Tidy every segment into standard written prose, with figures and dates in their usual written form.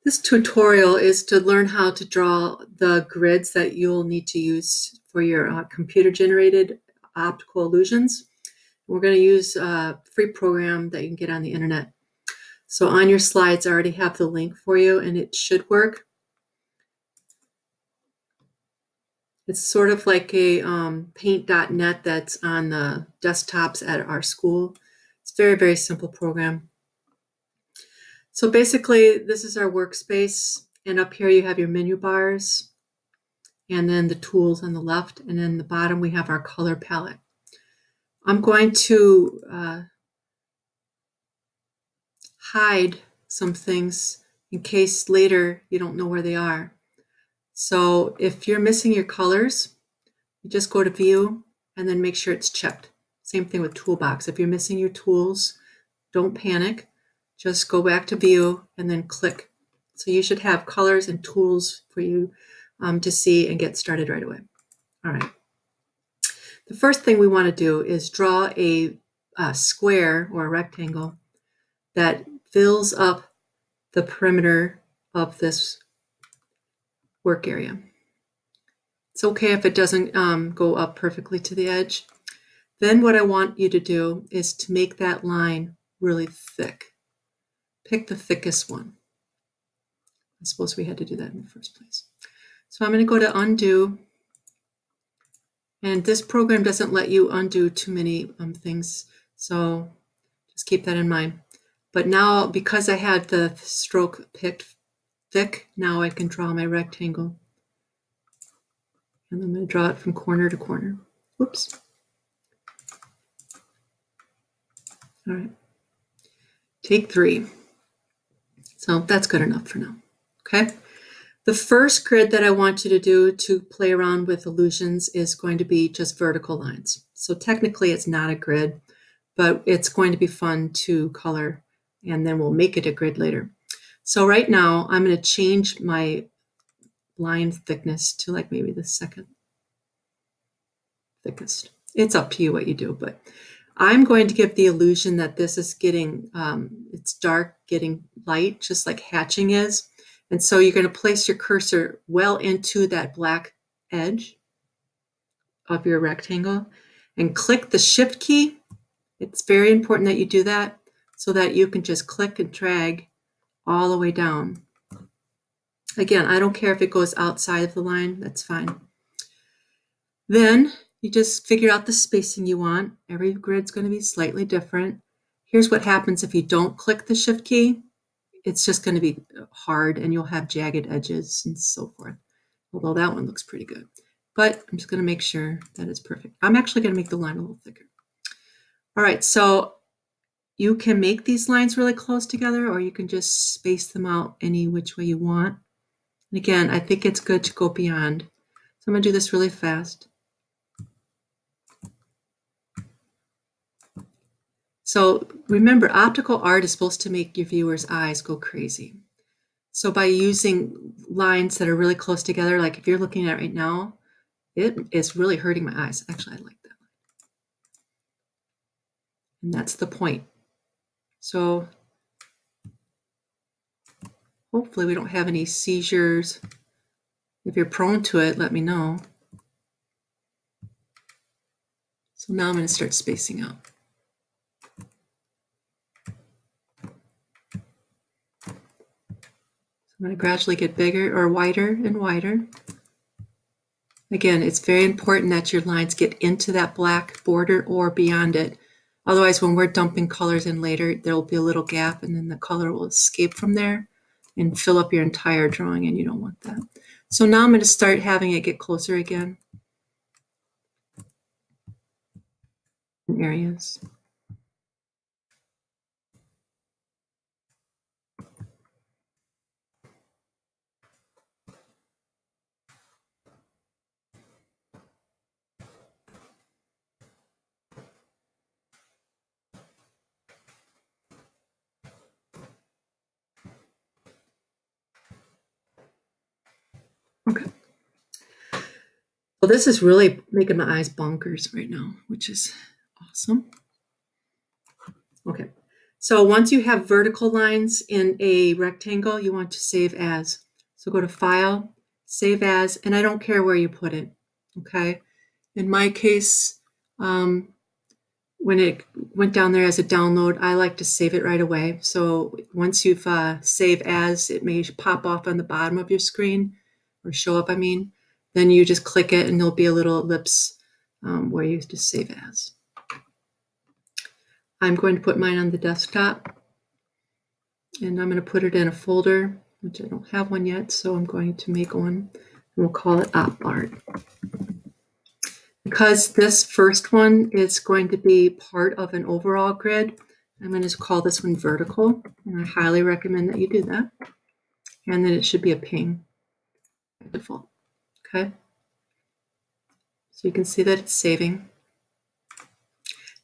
This tutorial is to learn how to draw the grids that you'll need to use for your computer-generated optical illusions. We're going to use a free program that you can get on the internet. So on your slides, I already have the link for you, and it should work. It's sort of like a paint.net that's on the desktops at our school. It's a very, very simple program. So basically, this is our workspace, and up here you have your menu bars, and then the tools on the left, and then the bottom we have our color palette. I'm going to hide some things in case later you don't know where they are. So if you're missing your colors, you just go to View and then make sure it's checked. Same thing with Toolbox. If you're missing your tools, don't panic. Just go back to View and then click. So you should have colors and tools for you to see and get started right away. All right. The first thing we want to do is draw a square or a rectangle that fills up the perimeter of this work area. It's okay if it doesn't go up perfectly to the edge. Then what I want you to do is to make that line really thick. Pick the thickest one. I suppose we had to do that in the first place. So I'm going to go to Undo. And this program doesn't let you undo too many things. So just keep that in mind. But now, because I had the stroke picked thick, now I can draw my rectangle. And I'm going to draw it from corner to corner. Whoops. All right. Take 3. So that's good enough for now. Okay. The first grid that I want you to do to play around with illusions is going to be just vertical lines. So technically it's not a grid, but it's going to be fun to color, and then we'll make it a grid later. So right now I'm going to change my line thickness to like maybe the second thickest. It's up to you what you do, but I'm going to give the illusion that this is getting, it's dark, getting light, just like hatching is. And so you're going to place your cursor well into that black edge of your rectangle and click the Shift key. It's very important that you do that so that you can just click and drag all the way down. Again, I don't care if it goes outside of the line, that's fine. Then you just figure out the spacing you want. Every grid's going to be slightly different. Here's what happens if you don't click the Shift key. It's just going to be hard and you'll have jagged edges and so forth. Although that one looks pretty good. But I'm just going to make sure that it's perfect. I'm actually going to make the line a little thicker. All right, so you can make these lines really close together, or you can just space them out any which way you want. And again, I think it's good to go beyond. So I'm going to do this really fast. So remember, optical art is supposed to make your viewers' eyes go crazy. So by using lines that are really close together, like if you're looking at it right now, it is really hurting my eyes. Actually, I like that line. And that's the point. So hopefully we don't have any seizures. If you're prone to it, let me know. So now I'm going to start spacing out. I'm going to gradually get bigger or wider and wider. Again, it's very important that your lines get into that black border or beyond it. Otherwise, when we're dumping colors in later, there'll be a little gap and then the color will escape from there and fill up your entire drawing, and you don't want that. So now I'm going to start having it get closer again in areas. Okay. Well, this is really making my eyes bonkers right now, which is awesome. Okay. So once you have vertical lines in a rectangle, you want to save as. So go to File, Save As, and I don't care where you put it, okay? In my case, when it went down there as a download, I like to save it right away. So once you've saved as, it may pop off on the bottom of your screen, or show up, I mean. Then you just click it and there'll be a little ellipse where you just save as. I'm going to put mine on the desktop, and I'm going to put it in a folder, which I don't have one yet, so I'm going to make one, and we'll call it Op Art. Because this first one is going to be part of an overall grid, I'm going to call this one vertical, and I highly recommend that you do that. And then it should be a ping by default. Okay? So you can see that it's saving.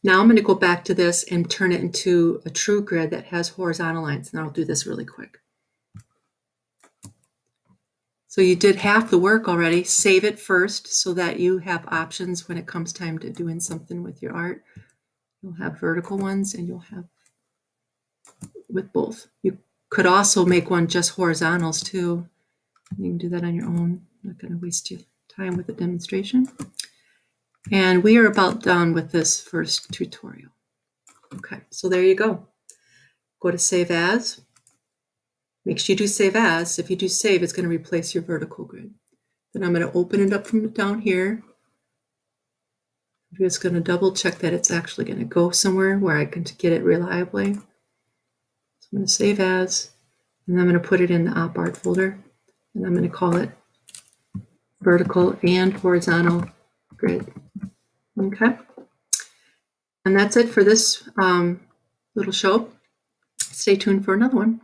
Now I'm going to go back to this and turn it into a true grid that has horizontal lines, and I'll do this really quick. So you did half the work already. Save it first so that you have options when it comes time to doing something with your art. You'll have vertical ones and you'll have with both. You could also make one just horizontals too. You can do that on your own. I'm not going to waste your time with the demonstration. And we are about done with this first tutorial. Okay, so there you go. Go to Save As. Make sure you do Save As. If you do save, it's going to replace your vertical grid. Then I'm going to open it up from down here. I'm just going to double check that it's actually going to go somewhere where I can get it reliably. So I'm going to Save As, and I'm going to put it in the Op Art folder, and I'm going to call it Vertical and Horizontal Grid. Okay. And that's it for this little show. Stay tuned for another one.